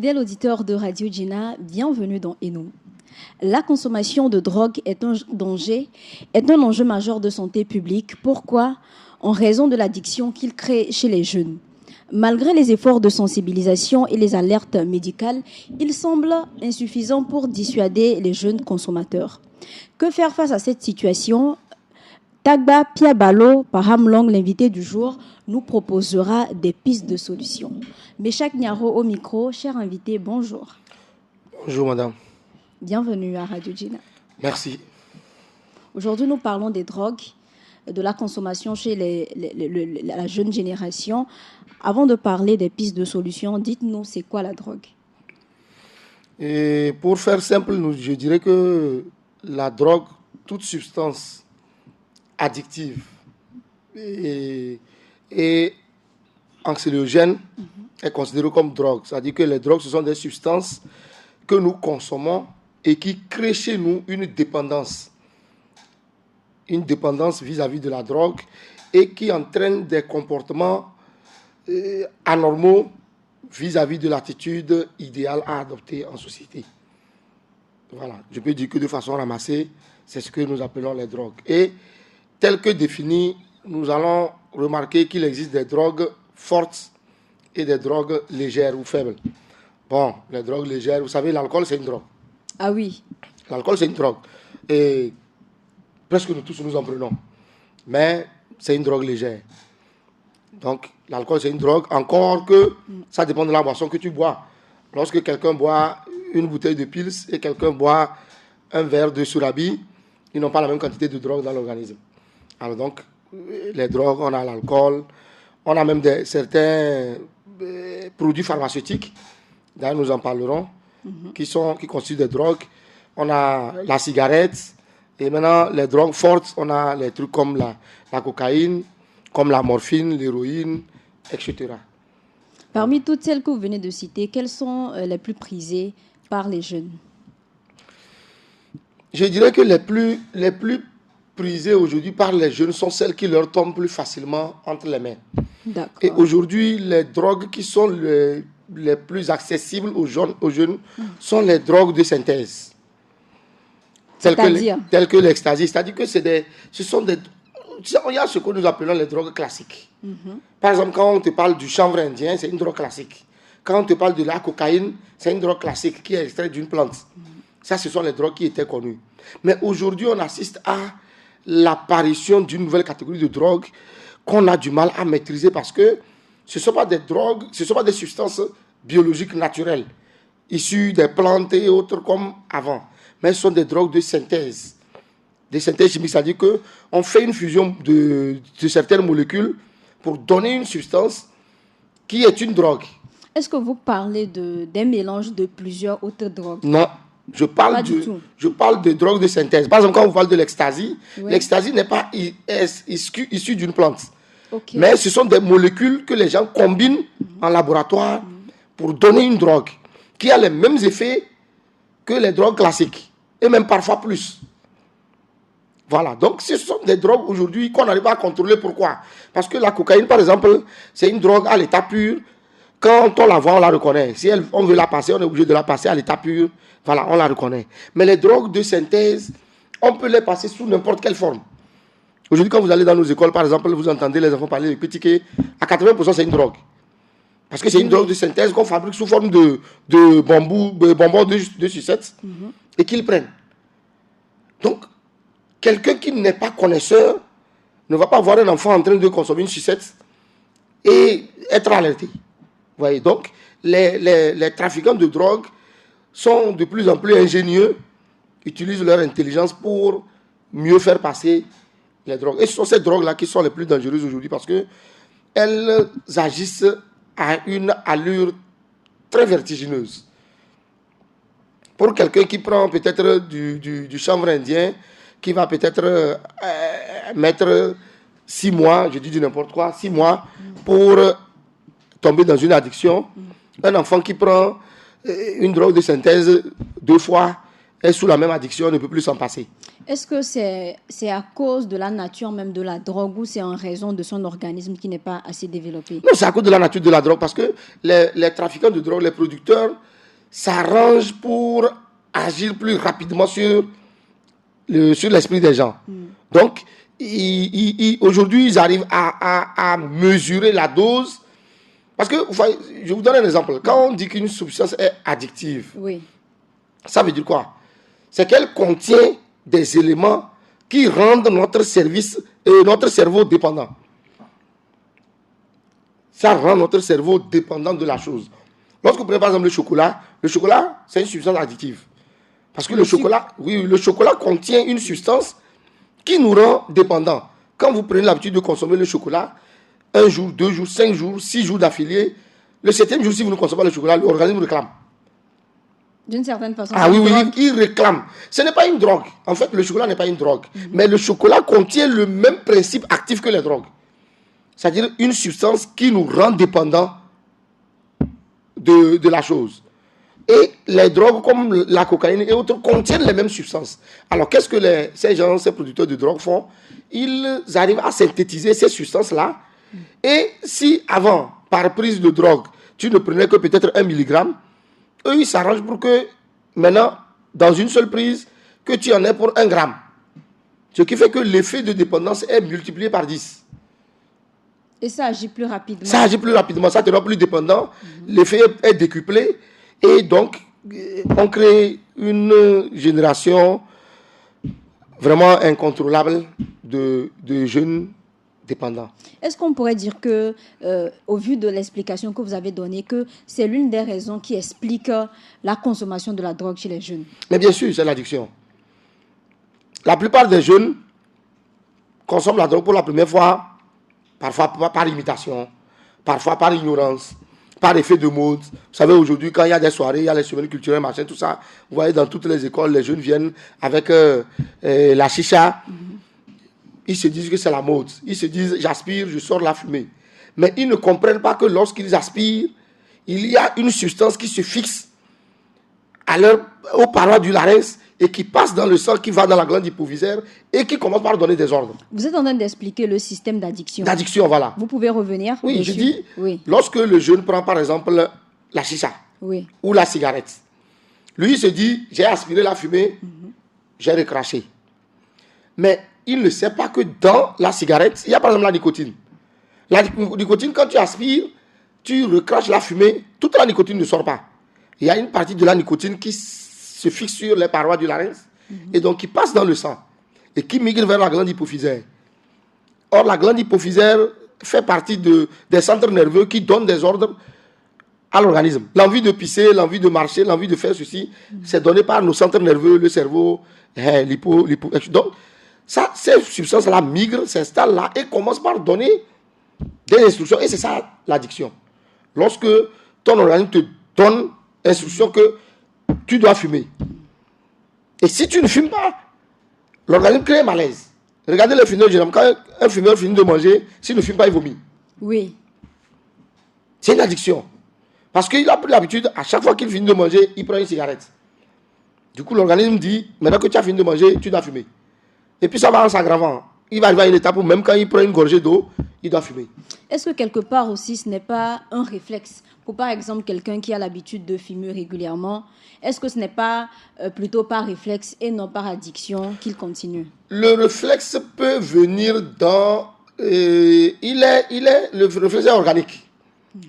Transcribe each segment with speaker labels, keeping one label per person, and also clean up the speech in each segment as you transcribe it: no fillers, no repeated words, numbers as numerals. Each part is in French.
Speaker 1: Fidèles auditeurs de Radio Djina, bienvenue dans Enou. La consommation de drogue est un enjeu majeur de santé publique. Pourquoi? En raison de l'addiction qu'il crée chez les jeunes. Malgré les efforts de sensibilisation et les alertes médicales, il semble insuffisant pour dissuader les jeunes consommateurs. Que faire face à cette situation? Tagba Piabalo, Paham Long, l'invité du jour, nous proposera des pistes de solutions. Meshak Nyaro au micro, cher invité, bonjour.
Speaker 2: Bonjour madame.
Speaker 1: Bienvenue à Radio Djina.
Speaker 2: Merci.
Speaker 1: Aujourd'hui, nous parlons des drogues, de la consommation chez la jeune génération. Avant de parler des pistes de solutions, dites-nous, c'est quoi la drogue?
Speaker 2: Et pour faire simple, je dirais que la drogue, toute substance addictive et anxiogène est considérée comme drogue. C'est-à-dire que les drogues, ce sont des substances que nous consommons et qui créent chez nous une dépendance vis-à-vis de la drogue et qui entraîne des comportements anormaux vis-à-vis de l'attitude idéale à adopter en société. Voilà, je peux dire que de façon ramassée, c'est ce que nous appelons les drogues. Et tel que défini, nous allons remarquer qu'il existe des drogues fortes et des drogues légères ou faibles. Bon, les drogues légères, vous savez, l'alcool, c'est une drogue.
Speaker 1: Ah oui.
Speaker 2: L'alcool, c'est une drogue. Et presque nous tous, nous en prenons. Mais c'est une drogue légère. Donc, l'alcool, c'est une drogue. Encore que ça dépend de la boisson que tu bois. Lorsque quelqu'un boit une bouteille de pils et quelqu'un boit un verre de surabi, ils n'ont pas la même quantité de drogue dans l'organisme. Alors donc, les drogues, on a l'alcool, on a même certains produits pharmaceutiques, d'ailleurs nous en parlerons, qui constituent des drogues. On a la cigarette, et maintenant les drogues fortes, on a les trucs comme la cocaïne, comme la morphine, l'héroïne, etc.
Speaker 1: Parmi toutes celles que vous venez de citer, quelles sont les plus prisées par les jeunes?
Speaker 2: Je dirais que les plus prisées aujourd'hui par les jeunes sont celles qui leur tombent plus facilement entre les mains.
Speaker 1: D'accord.
Speaker 2: Et aujourd'hui, les drogues qui sont les plus accessibles aux jeunes sont les drogues de synthèse. Telles que l'ecstasy. C'est-à-dire que il y a ce que nous appelons les drogues classiques. Par exemple, quand on te parle du chanvre indien, c'est une drogue classique. Quand on te parle de la cocaïne, c'est une drogue classique qui est extraite d'une plante. Ça, ce sont les drogues qui étaient connues. Mais aujourd'hui, on assiste à l'apparition d'une nouvelle catégorie de drogues qu'on a du mal à maîtriser parce que ce ne sont pas des drogues, ce ne sont pas des substances biologiques naturelles, issues des plantes et autres comme avant. Mais ce sont des drogues de synthèse. Des synthèses chimiques, c'est-à-dire qu'on fait une fusion de certaines molécules pour donner une substance qui est une drogue.
Speaker 1: Est-ce que vous parlez d'un mélange de plusieurs autres drogues?
Speaker 2: Non, je parle de drogues de synthèse. Par exemple, quand on parle de l'ecstasy, l'ecstasy n'est pas issu d'une plante. Okay. Mais ce sont des molécules que les gens combinent en laboratoire pour donner une drogue qui a les mêmes effets que les drogues classiques, et même parfois plus. Voilà, donc ce sont des drogues aujourd'hui qu'on n'arrive pas à contrôler. Pourquoi? Parce que la cocaïne, par exemple, c'est une drogue à l'état pur. Quand on la voit, on la reconnaît. Si on veut la passer, on est obligé de la passer à l'état pur. Voilà, on la reconnaît. Mais les drogues de synthèse, on peut les passer sous n'importe quelle forme. Aujourd'hui, quand vous allez dans nos écoles, par exemple, vous entendez les enfants parler de pétiquet. À 80%, c'est une drogue. Parce que c'est une drogue de synthèse qu'on fabrique sous forme de bonbons de sucette et qu'ils prennent. Donc, quelqu'un qui n'est pas connaisseur ne va pas voir un enfant en train de consommer une sucette et être alerté. Vous voyez, donc, les trafiquants de drogue sont de plus en plus ingénieux, utilisent leur intelligence pour mieux faire passer les drogues. Et ce sont ces drogues-là qui sont les plus dangereuses aujourd'hui parce qu'elles agissent à une allure très vertigineuse. Pour quelqu'un qui prend peut-être du chanvre indien, qui va peut-être mettre 6 mois, je dis du n'importe quoi, 6 mois pour tomber dans une addiction. Un enfant qui prend une drogue de synthèse 2 fois est sous la même addiction, ne peut plus s'en passer.
Speaker 1: Est-ce que c'est à cause de la nature même de la drogue ou c'est en raison de son organisme qui n'est pas assez développé?
Speaker 2: Non, c'est à cause de la nature de la drogue parce que les trafiquants de drogue, les producteurs s'arrangent pour agir plus rapidement sur l'esprit des gens. Donc, aujourd'hui, ils arrivent à mesurer la dose. Parce que, je vous donne un exemple. Quand on dit qu'une substance est addictive, ça veut dire quoi? C'est qu'elle contient des éléments qui rendent notre cerveau dépendant. Ça rend notre cerveau dépendant de la chose. Lorsque vous prenez par exemple le chocolat, c'est une substance addictive. Parce que le chocolat contient une substance qui nous rend dépendants. Quand vous prenez l'habitude de consommer le chocolat, 1 jour, 2 jours, 5 jours, 6 jours d'affilée, le 7e jour, si vous ne consommez pas le chocolat, l'organisme réclame.
Speaker 1: D'une certaine façon.
Speaker 2: Ah oui, il réclame. Ce n'est pas une drogue. En fait, le chocolat n'est pas une drogue. Mais le chocolat contient le même principe actif que les drogues. C'est-à-dire une substance qui nous rend dépendants de la chose. Et les drogues comme la cocaïne et autres contiennent les mêmes substances. Alors, qu'est-ce que ces producteurs de drogue font? Ils arrivent à synthétiser ces substances-là. Et si avant, par prise de drogue, tu ne prenais que peut-être 1 milligramme, eux, ils s'arrangent pour que maintenant, dans une seule prise, que tu en aies pour 1 gramme. Ce qui fait que l'effet de dépendance est multiplié par 10.
Speaker 1: Et ça agit plus rapidement.
Speaker 2: Ça agit plus rapidement, ça te rend plus dépendant. L'effet est décuplé. Et donc, on crée une génération vraiment incontrôlable de jeunes dépendants.
Speaker 1: Est-ce qu'on pourrait dire que, au vu de l'explication que vous avez donnée, que c'est l'une des raisons qui explique la consommation de la drogue chez les jeunes?
Speaker 2: Mais bien sûr, c'est l'addiction. La plupart des jeunes consomment la drogue pour la première fois, parfois par imitation, parfois par ignorance, par effet de mode. Vous savez, aujourd'hui, quand il y a des soirées, il y a les semaines culturelles, machin, tout ça, vous voyez, dans toutes les écoles, les jeunes viennent avec la chicha. Ils se disent que c'est la mode. Ils se disent, j'aspire, je sors la fumée. Mais ils ne comprennent pas que lorsqu'ils aspirent, il y a une substance qui se fixe aux parois du larynx et qui passe dans le sang, qui va dans la glande hypophysaire et qui commence par donner des ordres.
Speaker 1: Vous êtes en train d'expliquer le système d'addiction.
Speaker 2: D'addiction, voilà.
Speaker 1: Vous pouvez revenir?
Speaker 2: Oui,
Speaker 1: dessus?
Speaker 2: Je dis, lorsque le jeune prend par exemple la chicha ou la cigarette, lui il se dit, j'ai aspiré la fumée, j'ai recraché. Mais il ne sait pas que dans la cigarette, il y a par exemple la nicotine. La nicotine, quand tu aspires, tu recraches la fumée, toute la nicotine ne sort pas. Il y a une partie de la nicotine qui se fixe sur les parois du larynx et donc qui passe dans le sang et qui migre vers la glande hypophysaire. Or, la glande hypophysaire fait partie des centres nerveux qui donnent des ordres à l'organisme. L'envie de pisser, l'envie de marcher, l'envie de faire ceci, c'est donné par nos centres nerveux, le cerveau, donc, ces substances-là migrent, s'installent là et commencent par donner des instructions. Et c'est ça l'addiction. Lorsque ton organisme te donne instruction que tu dois fumer. Et si tu ne fumes pas, l'organisme crée un malaise. Regardez les fumeurs, quand un fumeur finit de manger, s'il ne fume pas, il vomit.
Speaker 1: Oui.
Speaker 2: C'est une addiction. Parce qu'il a pris l'habitude, à chaque fois qu'il finit de manger, il prend une cigarette. Du coup, l'organisme dit, maintenant que tu as fini de manger, tu dois fumer. Et puis ça va en s'aggravant. Il va arriver à une étape où même quand il prend une gorgée d'eau, il doit fumer.
Speaker 1: Est-ce que quelque part aussi, ce n'est pas un réflexe? Pour par exemple, quelqu'un qui a l'habitude de fumer régulièrement, est-ce que ce n'est pas plutôt par réflexe et non par addiction qu'il continue?
Speaker 2: Le réflexe peut venir dans... le réflexe est organique.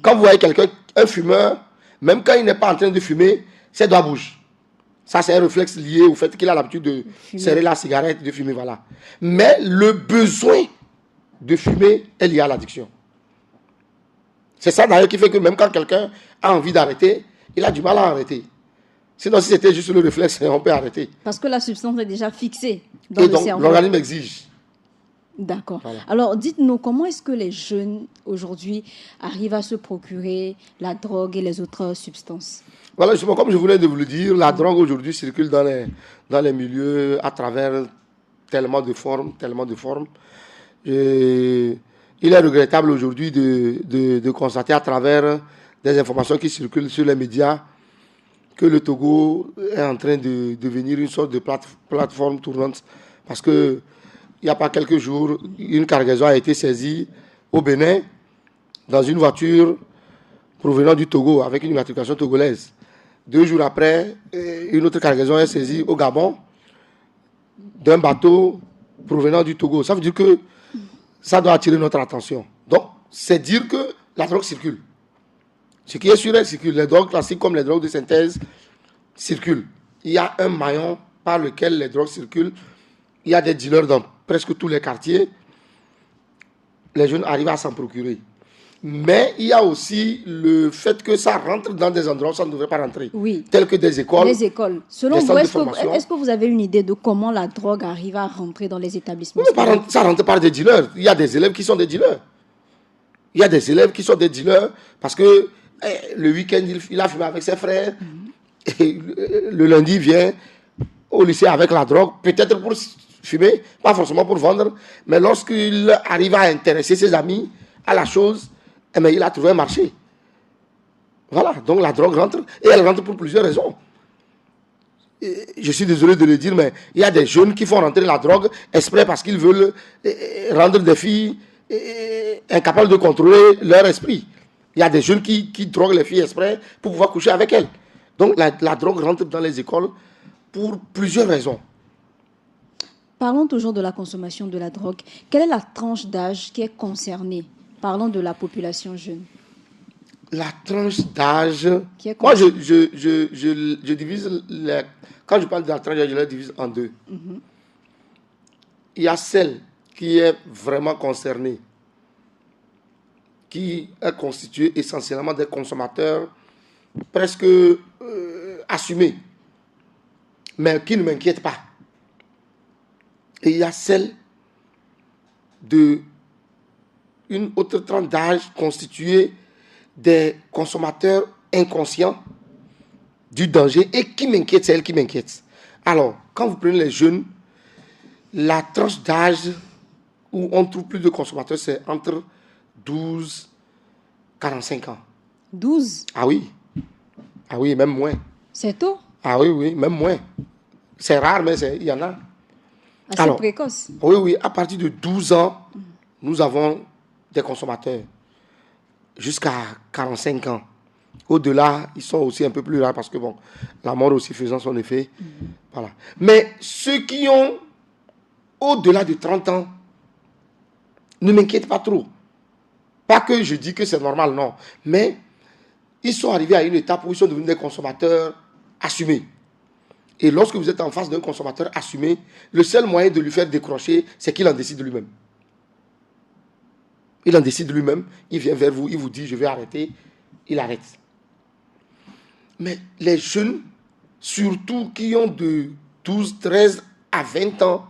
Speaker 2: Quand vous voyez quelqu'un, un fumeur, même quand il n'est pas en train de fumer, ses doigts bougent. Ça, c'est un réflexe lié au fait qu'il a l'habitude de serrer la cigarette, de fumer, voilà. Mais le besoin de fumer est lié à l'addiction. C'est ça d'ailleurs qui fait que même quand quelqu'un a envie d'arrêter, il a du mal à arrêter. Sinon, si c'était juste le réflexe, on peut arrêter.
Speaker 1: Parce que la substance est déjà fixée dans le cerveau. Et donc,
Speaker 2: l'organisme exige.
Speaker 1: D'accord. Voilà. Alors, dites-nous, comment est-ce que les jeunes, aujourd'hui, arrivent à se procurer la drogue et les autres substances?
Speaker 2: Voilà, justement, comme je voulais de vous le dire, la drogue aujourd'hui circule dans les milieux à travers tellement de formes. Il est regrettable aujourd'hui de constater à travers des informations qui circulent sur les médias que le Togo est en train de devenir une sorte de plateforme tournante. Parce que il n'y a pas quelques jours, une cargaison a été saisie au Bénin dans une voiture provenant du Togo avec une immatriculation togolaise. 2 jours après, une autre cargaison est saisie au Gabon d'un bateau provenant du Togo. Ça veut dire que ça doit attirer notre attention. Donc, c'est dire que la drogue circule. Ce qui est sûr, elle circule. Les drogues classiques comme les drogues de synthèse circulent. Il y a un maillon par lequel les drogues circulent. Il y a des dealers dans presque tous les quartiers. Les jeunes arrivent à s'en procurer. Mais il y a aussi le fait que ça rentre dans des endroits où ça ne devrait pas rentrer.
Speaker 1: Oui.
Speaker 2: Tels que des écoles.
Speaker 1: Les écoles. Selon vous, est-ce que vous avez une idée de comment la drogue arrive à rentrer dans les établissements scolaires?
Speaker 2: Ça rentre par des dealers. Il y a des élèves qui sont des dealers. Il y a des élèves qui sont des dealers parce que le week-end, il a fumé avec ses frères. Et le lundi, il vient au lycée avec la drogue, peut-être pour fumer, pas forcément pour vendre. Mais lorsqu'il arrive à intéresser ses amis à la chose, il a trouvé un marché. Voilà, donc la drogue rentre, et elle rentre pour plusieurs raisons. Je suis désolé de le dire, mais il y a des jeunes qui font rentrer la drogue exprès parce qu'ils veulent rendre des filles incapables de contrôler leur esprit. Il y a des jeunes qui droguent les filles exprès pour pouvoir coucher avec elles. Donc la drogue rentre dans les écoles pour plusieurs raisons.
Speaker 1: Parlons toujours de la consommation de la drogue. Quelle est la tranche d'âge qui est concernée? Parlons de la population jeune.
Speaker 2: La tranche d'âge... Moi, je divise... Quand je parle de la tranche d'âge, je la divise en deux. Il y a celle qui est vraiment concernée, qui est constituée essentiellement des consommateurs presque assumés, mais qui ne m'inquiètent pas. Et il y a celle de une autre tranche d'âge constituée des consommateurs inconscients du danger et qui m'inquiète, c'est elle qui m'inquiète. Alors, quand vous prenez les jeunes, la tranche d'âge où on trouve plus de consommateurs, c'est entre 12 et 45 ans.
Speaker 1: 12?
Speaker 2: Ah oui. Ah oui, même moins.
Speaker 1: C'est tôt?
Speaker 2: Ah oui, même moins. C'est rare, mais il y en a.
Speaker 1: Assez précoce.
Speaker 2: Oui, à partir de 12 ans, nous avons des consommateurs jusqu'à 45 ans. Au-delà, ils sont aussi un peu plus rares parce que bon, la mort aussi faisant son effet. Voilà. Mais ceux qui ont au-delà de 30 ans ne m'inquiètent pas trop. Pas que je dis que c'est normal, non. Mais ils sont arrivés à une étape où ils sont devenus des consommateurs assumés. Et lorsque vous êtes en face d'un consommateur assumé, le seul moyen de lui faire décrocher, c'est qu'il en décide lui-même. Il en décide lui-même, il vient vers vous, il vous dit « je vais arrêter », il arrête. Mais les jeunes, surtout qui ont de 12, 13 à 20 ans,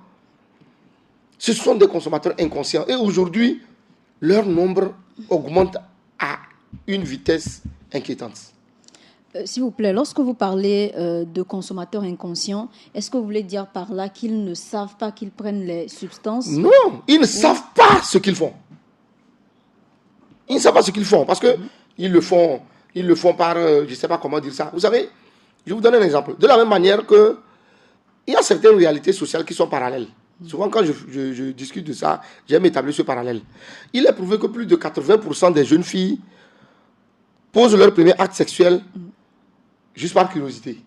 Speaker 2: ce sont des consommateurs inconscients. Et aujourd'hui, leur nombre augmente à une vitesse inquiétante.
Speaker 1: S'il vous plaît, lorsque vous parlez de consommateurs inconscients, est-ce que vous voulez dire par là qu'ils ne savent pas qu'ils prennent les substances?
Speaker 2: Non, ils ne savent pas ce qu'ils font. Ils ne savent pas ce qu'ils font parce qu'ils le font par, je ne sais pas comment dire ça. Vous savez, je vous donne un exemple. De la même manière que il y a certaines réalités sociales qui sont parallèles. Souvent, quand je discute de ça, j'aime établir ce parallèle. Il est prouvé que plus de 80% des jeunes filles posent leur premier acte sexuel juste par curiosité.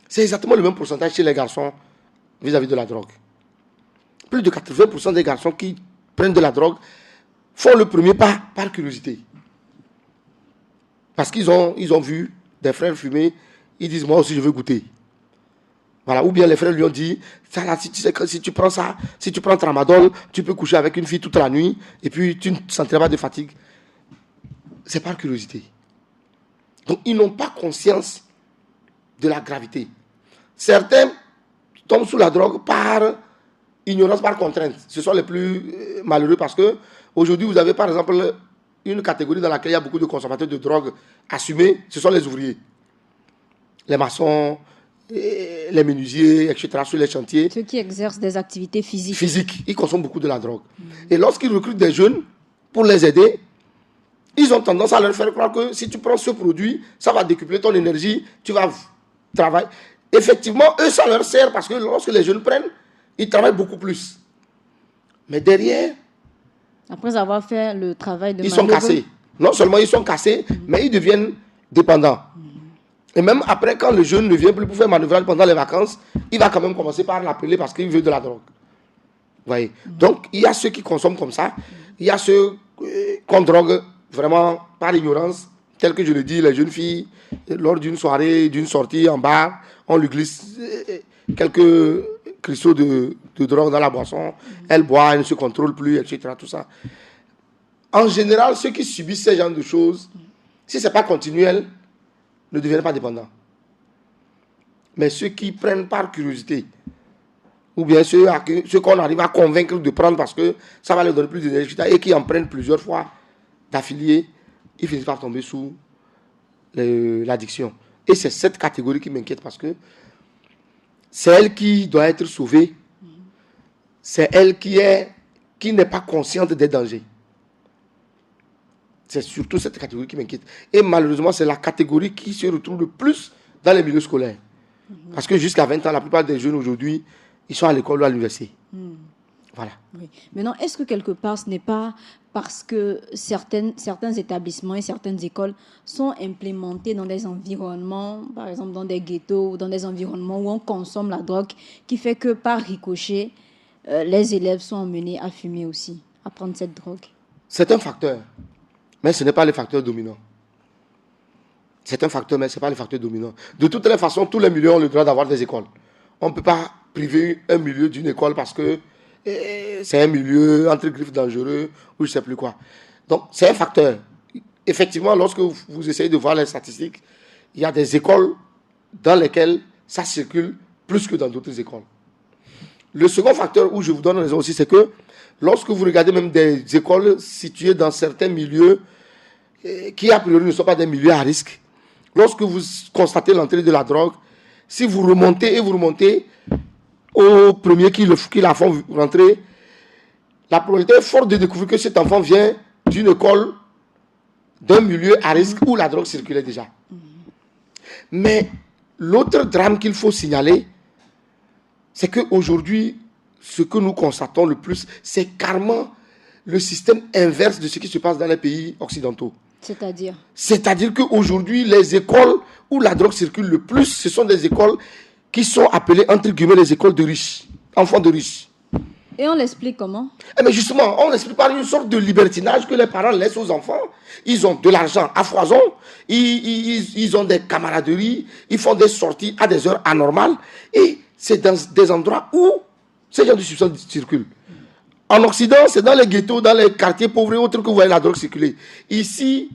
Speaker 2: C'est exactement le même pourcentage chez les garçons vis-à-vis de la drogue. Plus de 80% des garçons qui prennent de la drogue font le premier pas par curiosité. Parce qu'ils ont vu des frères fumer, ils disent moi aussi je veux goûter. Voilà. Ou bien les frères lui ont dit, si tu prends ça, si tu prends tramadol, tu peux coucher avec une fille toute la nuit et puis tu ne sentiras pas de fatigue. C'est par curiosité. Donc ils n'ont pas conscience de la gravité. Certains tombent sous la drogue par ignorance, par contrainte. Ce sont les plus malheureux parce que aujourd'hui vous avez par exemple une catégorie dans laquelle il y a beaucoup de consommateurs de drogue assumés, ce sont les ouvriers. Les maçons, les menuisiers, etc. sur les chantiers.
Speaker 1: Ceux qui exercent des activités physiques.
Speaker 2: Ils consomment beaucoup de la drogue. Et lorsqu'ils recrutent des jeunes pour les aider, ils ont tendance à leur faire croire que si tu prends ce produit, ça va décupler ton énergie, tu vas travailler. Effectivement, eux, ça leur sert parce que lorsque les jeunes prennent, ils travaillent beaucoup plus. Mais derrière,
Speaker 1: après avoir fait le travail de
Speaker 2: ils sont cassés. Non seulement ils sont cassés, mais ils deviennent dépendants. Et même après, quand le jeune ne vient plus pour faire manœuvrage pendant les vacances, il va quand même commencer par l'appeler parce qu'il veut de la drogue. Vous voyez? Donc, il y a ceux qui consomment comme ça. Il y a ceux qu'on drogue vraiment par ignorance. Tel que je le dis, les jeunes filles, lors d'une soirée, d'une sortie en bar, on lui glisse quelques cristaux de drogue dans la boisson. Elle boit, elle ne se contrôle plus, etc. Tout ça. En général, ceux qui subissent ce genre de choses, si ce n'est pas continuel, ne deviennent pas dépendants. Mais ceux qui prennent par curiosité, ou bien ceux qu'on arrive à convaincre de prendre parce que ça va leur donner plus d'énergie et qui en prennent plusieurs fois d'affiliés, ils finissent par tomber sous l'addiction. Et c'est cette catégorie qui m'inquiète parce que c'est elle qui doit être sauvée. C'est elle qui n'est pas consciente des dangers. C'est surtout cette catégorie qui m'inquiète. Et malheureusement, c'est la catégorie qui se retrouve le plus dans les milieux scolaires. Parce que jusqu'à 20 ans, la plupart des jeunes aujourd'hui, ils sont à l'école ou à l'université. Voilà.
Speaker 1: Oui. Maintenant, est-ce que quelque part, ce n'est pas parce que certains établissements et certaines écoles sont implémentés dans des environnements, par exemple dans des ghettos ou dans des environnements où on consomme la drogue, qui fait que par ricochet, les élèves sont emmenés à fumer aussi, à prendre cette drogue?
Speaker 2: C'est un facteur, mais ce n'est pas le facteur dominant. C'est un facteur, mais ce n'est pas le facteur dominant. De toutes les façons, tous les milieux ont le droit d'avoir des écoles. On ne peut pas priver un milieu d'une école parce que c'est un milieu entre griffes dangereux ou je ne sais plus quoi. Donc, c'est un facteur. Effectivement, lorsque vous essayez de voir les statistiques, il y a des écoles dans lesquelles ça circule plus que dans d'autres écoles. Le second facteur où je vous donne raison aussi, c'est que lorsque vous regardez même des écoles situées dans certains milieux qui, a priori, ne sont pas des milieux à risque, lorsque vous constatez l'entrée de la drogue, si vous remontez au premier qui la font rentrer, la probabilité est forte de découvrir que cet enfant vient d'une école, d'un milieu à risque où la drogue circulait déjà. Mais l'autre drame qu'il faut signaler, c'est qu'aujourd'hui, ce que nous constatons le plus, c'est carrément le système inverse de ce qui se passe dans les pays occidentaux.
Speaker 1: C'est-à-dire?
Speaker 2: C'est-à-dire qu'aujourd'hui, les écoles où la drogue circule le plus, ce sont des écoles qui sont appelées, entre guillemets, les écoles de riches, enfants de riches.
Speaker 1: Et on l'explique comment?
Speaker 2: Mais justement, on l'explique par une sorte de libertinage que les parents laissent aux enfants. Ils ont de l'argent à foison, ils ont des camaraderies, ils font des sorties à des heures anormales. Et c'est dans des endroits où ces gens de substances circulent. En Occident, c'est dans les ghettos, dans les quartiers pauvres et autres que vous voyez la drogue circuler. Ici,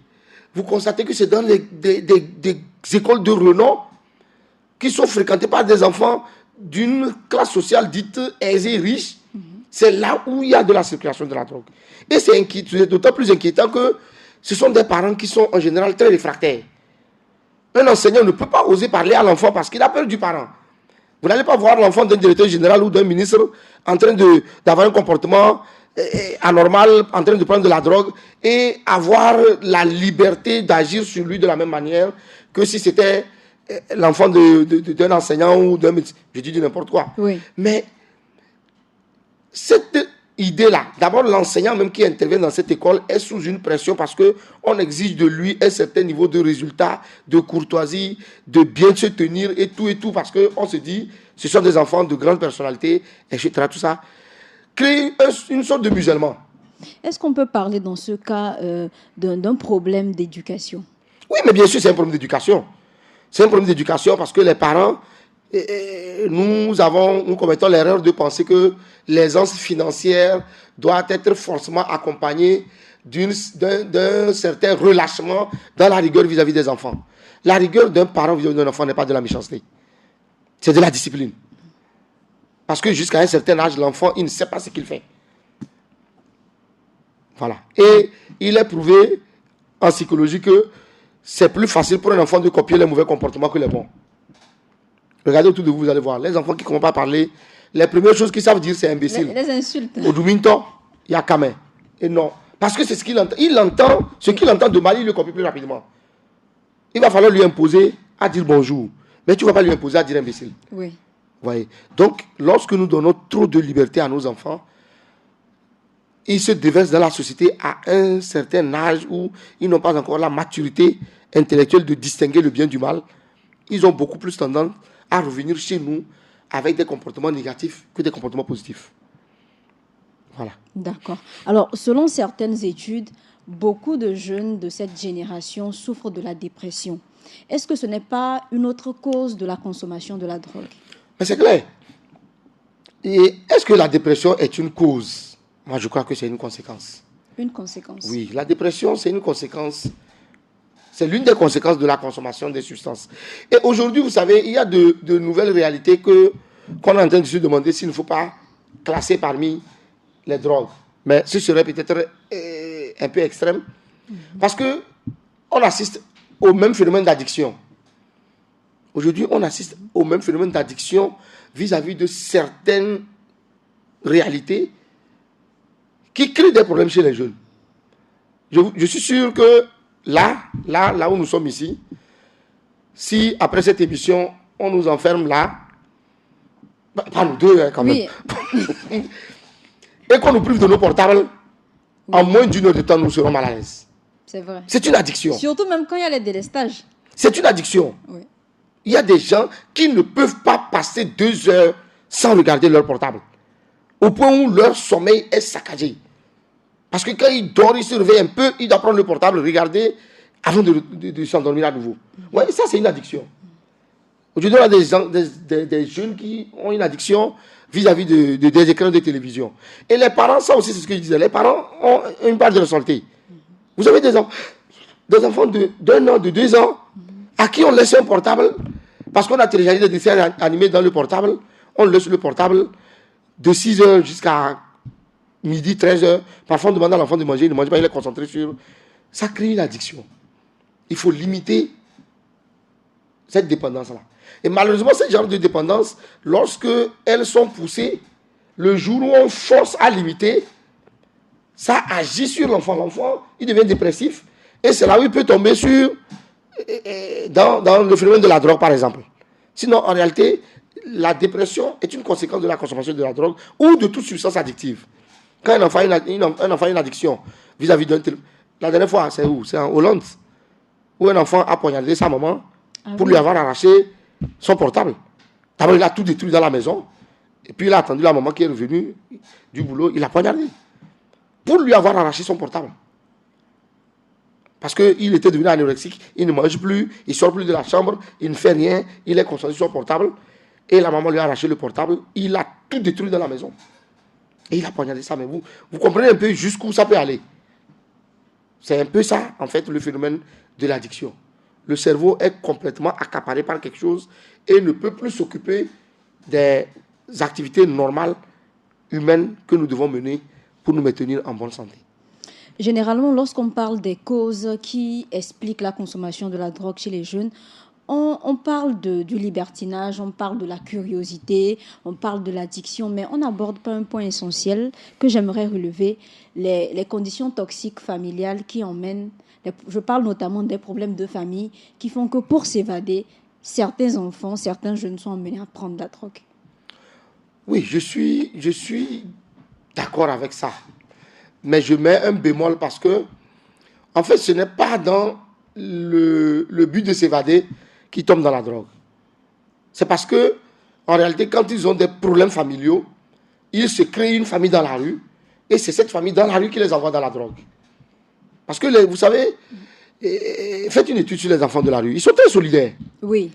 Speaker 2: vous constatez que c'est dans des écoles de renom qui sont fréquentées par des enfants d'une classe sociale dite aisée, riche. C'est là où il y a de la circulation de la drogue. Et c'est d'autant plus inquiétant que ce sont des parents qui sont en général très réfractaires. Un enseignant ne peut pas oser parler à l'enfant parce qu'il a peur du parent. Vous n'allez pas voir l'enfant d'un directeur général ou d'un ministre en train d'avoir un comportement anormal, en train de prendre de la drogue et avoir la liberté d'agir sur lui de la même manière que si c'était l'enfant d'un enseignant ou d'un médecin. Je dis n'importe quoi.
Speaker 1: Oui.
Speaker 2: Mais cette idée-là, d'abord l'enseignant même qui intervient dans cette école est sous une pression parce qu'on exige de lui un certain niveau de résultat, de courtoisie, de bien se tenir et tout parce qu'on se dit, ce sont des enfants de grandes personnalités, etc. Tout ça crée une sorte de musulman.
Speaker 1: Est-ce qu'on peut parler dans ce cas d'un problème d'éducation?
Speaker 2: Oui, mais bien sûr, c'est un problème d'éducation. C'est un problème d'éducation parce que les parents, nous commettons l'erreur de penser que l'aisance financière doit être forcément accompagnée d'un certain relâchement dans la rigueur vis-à-vis des enfants. La rigueur d'un parent vis-à-vis d'un enfant n'est pas de la méchanceté. C'est de la discipline. Parce que jusqu'à un certain âge, l'enfant, il ne sait pas ce qu'il fait. Voilà. Et il est prouvé en psychologie que c'est plus facile pour un enfant de copier les mauvais comportements que les bons. Regardez autour de vous, vous allez voir. Les enfants qui ne commencent pas à parler, les premières choses qu'ils savent dire, c'est imbécile.
Speaker 1: Les insultes.
Speaker 2: Au Dominto, il y a Kamé. Et non. Parce que c'est ce qu'il entend. Il entend, ce qu'il entend de mal, il le copie plus rapidement. Il va falloir lui imposer à dire bonjour. Mais tu ne vas pas lui imposer à dire imbécile.
Speaker 1: Oui.
Speaker 2: Voyez. Donc, lorsque nous donnons trop de liberté à nos enfants, ils se déversent dans la société à un certain âge où ils n'ont pas encore la maturité intellectuelle de distinguer le bien du mal. ils ont beaucoup plus tendance à revenir chez nous avec des comportements négatifs que des comportements positifs. Voilà.
Speaker 1: D'accord. Alors, selon certaines études, beaucoup de jeunes de cette génération souffrent de la dépression. Est-ce que ce n'est pas une autre cause de la consommation de la drogue?
Speaker 2: Mais c'est clair. Et est-ce que la dépression est une cause? Moi, je crois que c'est une conséquence.
Speaker 1: Une conséquence?
Speaker 2: Oui, la dépression, c'est une conséquence. C'est l'une des conséquences de la consommation des substances. Et aujourd'hui, vous savez, il y a de nouvelles réalités qu'on est en train de se demander s'il ne faut pas classer parmi les drogues. Mais ce serait peut-être un peu extrême. Parce qu'on assiste au même phénomène d'addiction. Aujourd'hui, on assiste au même phénomène d'addiction vis-à-vis de certaines réalités qui créent des problèmes chez les jeunes. Je suis sûr que là où nous sommes ici, si après cette émission, on nous enferme là, pas nous deux quand même, et qu'on nous prive de nos portables, en moins d'une heure de temps, nous serons mal à l'aise.
Speaker 1: C'est vrai.
Speaker 2: C'est une addiction.
Speaker 1: Surtout même quand il y a les délestages.
Speaker 2: C'est une addiction.
Speaker 1: Oui.
Speaker 2: Il y a des gens qui ne peuvent pas passer 2 heures sans regarder leur portable. Au point où leur sommeil est saccagé. Parce que quand il dort, il se réveille un peu, il doit prendre le portable, regarder avant de s'endormir à nouveau. Oui, ça c'est une addiction. Aujourd'hui, on a des jeunes qui ont une addiction vis-à-vis des écrans de télévision. Et les parents, ça aussi c'est ce que je disais, les parents ont une part de responsabilité. Vous avez des enfants d'1 an, de 2 ans, à qui on laisse un portable, parce qu'on a téléchargé des dessins animés dans le portable, on laisse le portable de 6 heures jusqu'à midi, 13 heures. Parfois on demande à l'enfant de manger, il ne mange pas, il est concentré sur... Ça crée une addiction. Il faut limiter cette dépendance-là. Et malheureusement, ce genre de dépendance, lorsque elles sont poussées, le jour où on force à limiter, ça agit sur l'enfant. L'enfant, il devient dépressif. Et c'est là où il peut tomber dans le phénomène de la drogue, par exemple. Sinon, en réalité, la dépression est une conséquence de la consommation de la drogue ou de toute substance addictive. Quand un enfant a une addiction vis-à-vis d'un téléphone, la dernière fois, c'est où? C'est en Hollande, où un enfant a poignardé sa maman pour lui avoir arraché son portable. D'abord, il a tout détruit dans la maison. Et puis, il a attendu la maman qui est revenue du boulot. Il a poignardé pour lui avoir arraché son portable. Parce qu'il était devenu anorexique. Il ne mange plus, il ne sort plus de la chambre, il ne fait rien. Il est concentré sur son portable. Et la maman lui a arraché le portable. Il a tout détruit dans la maison. Et il a poignardé ça. Mais vous comprenez un peu jusqu'où ça peut aller. C'est un peu ça, en fait, le phénomène de l'addiction. Le cerveau est complètement accaparé par quelque chose et ne peut plus s'occuper des activités normales humaines que nous devons mener pour nous maintenir en bonne santé.
Speaker 1: Généralement, lorsqu'on parle des causes qui expliquent la consommation de la drogue chez les jeunes, on parle du libertinage, on parle de la curiosité, on parle de l'addiction, mais on n'aborde pas un point essentiel que j'aimerais relever, les conditions toxiques familiales qui emmènent, je parle notamment des problèmes de famille qui font que pour s'évader, certains enfants, certains jeunes sont emmenés à prendre de la drogue.
Speaker 2: Oui, je suis d'accord avec ça. Mais je mets un bémol parce que, en fait, ce n'est pas dans le but de s'évader qu'ils tombent dans la drogue. C'est parce que, en réalité, quand ils ont des problèmes familiaux, ils se créent une famille dans la rue, et c'est cette famille dans la rue qui les envoie dans la drogue. Parce que, vous savez, faites une étude sur les enfants de la rue. Ils sont très solidaires.
Speaker 1: Oui.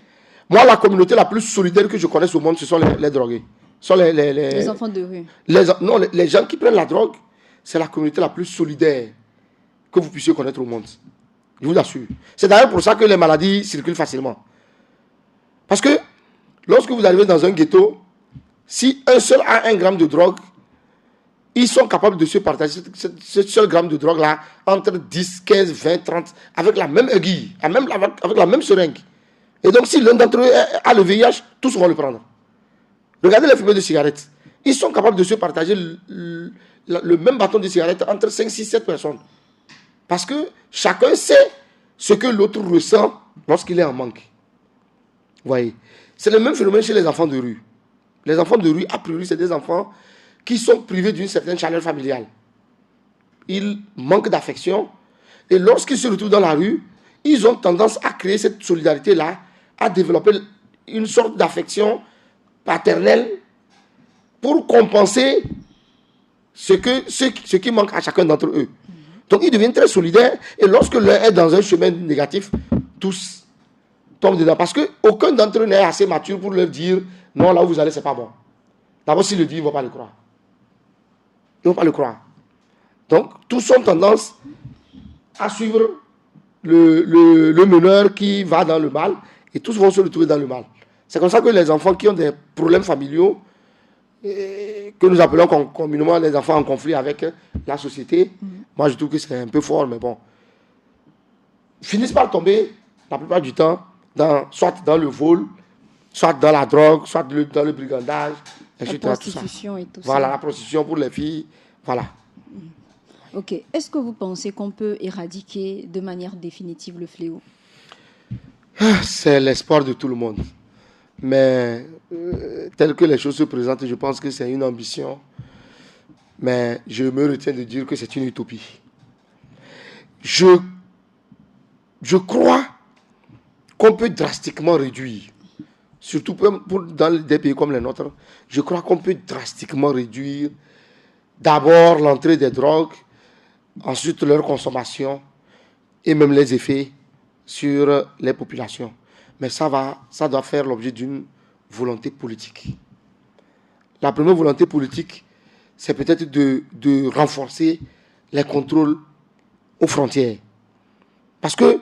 Speaker 2: Moi, la communauté la plus solidaire que je connaisse au monde, ce sont les drogués. Ce sont
Speaker 1: les enfants de rue.
Speaker 2: Les gens qui prennent la drogue, c'est la communauté la plus solidaire que vous puissiez connaître au monde. Je vous assure. C'est d'ailleurs pour ça que les maladies circulent facilement. Parce que lorsque vous arrivez dans un ghetto, si un seul a 1 gramme de drogue, ils sont capables de se partager ce seul gramme de drogue-là entre 10, 15, 20, 30, avec la même aiguille, avec la même seringue. Et donc, si l'un d'entre eux a le VIH, tous vont le prendre. Regardez les fumeurs de cigarettes. Ils sont capables de se partager le même bâton de cigarette entre 5, 6, 7 personnes. Parce que chacun sait ce que l'autre ressent lorsqu'il est en manque. Vous voyez, c'est le même phénomène chez les enfants de rue. Les enfants de rue, a priori, c'est des enfants qui sont privés d'une certaine chaleur familiale. Ils manquent d'affection. Et lorsqu'ils se retrouvent dans la rue, ils ont tendance à créer cette solidarité-là à développer une sorte d'affection paternelle pour compenser ce qui manque à chacun d'entre eux. Donc, ils deviennent très solidaires. Et lorsque l'un est dans un chemin négatif, tous tombent dedans. Parce qu'aucun d'entre eux n'est assez mature pour leur dire « Non, là où vous allez, ce n'est pas bon. » D'abord, s'ils le disent, ils ne vont pas le croire. Ils ne vont pas le croire. Donc, tous ont tendance à suivre le meneur qui va dans le mal. Et tous vont se retrouver dans le mal. C'est comme ça que les enfants qui ont des problèmes familiaux, que nous appelons communément les enfants en conflit avec la société, moi je trouve que c'est un peu fort, mais bon, finissent par tomber, la plupart du temps, soit dans le vol, soit dans la drogue, soit dans le brigandage, etc.
Speaker 1: La prostitution et tout ça.
Speaker 2: Voilà, la prostitution pour les filles, voilà.
Speaker 1: Ok. Est-ce que vous pensez qu'on peut éradiquer de manière définitive le fléau?
Speaker 2: C'est l'espoir de tout le monde. Mais tel que les choses se présentent, je pense que c'est une ambition. Mais je me retiens de dire que c'est une utopie. Je crois qu'on peut drastiquement réduire, surtout dans des pays comme les nôtres, je crois qu'on peut drastiquement réduire d'abord l'entrée des drogues, ensuite leur consommation et même les effets sur les populations. Mais ça doit faire l'objet d'une volonté politique. La première volonté politique, c'est peut-être de renforcer les contrôles aux frontières. Parce que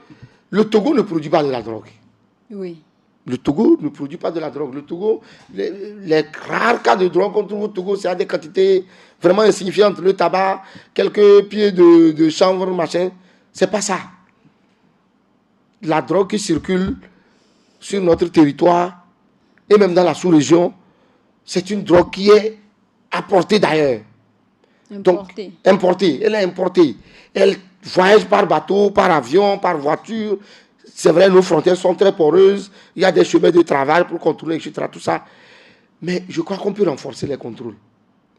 Speaker 2: le Togo ne produit pas de la drogue.
Speaker 1: Oui.
Speaker 2: Le Togo ne produit pas de la drogue. Le Togo, les rares cas de drogue qu'on trouve au Togo, c'est à des quantités vraiment insignifiantes. Le tabac, quelques pieds de chanvre, machin. C'est pas ça. La drogue qui circule sur notre territoire et même dans la sous-région, c'est une drogue qui est apportée d'ailleurs.
Speaker 1: Importée.
Speaker 2: Donc, importée. Elle est importée. Elle voyage par bateau, par avion, par voiture. C'est vrai, nos frontières sont très poreuses. Il y a des chemins de travail pour contrôler, etc. Tout ça. Mais je crois qu'on peut renforcer les contrôles.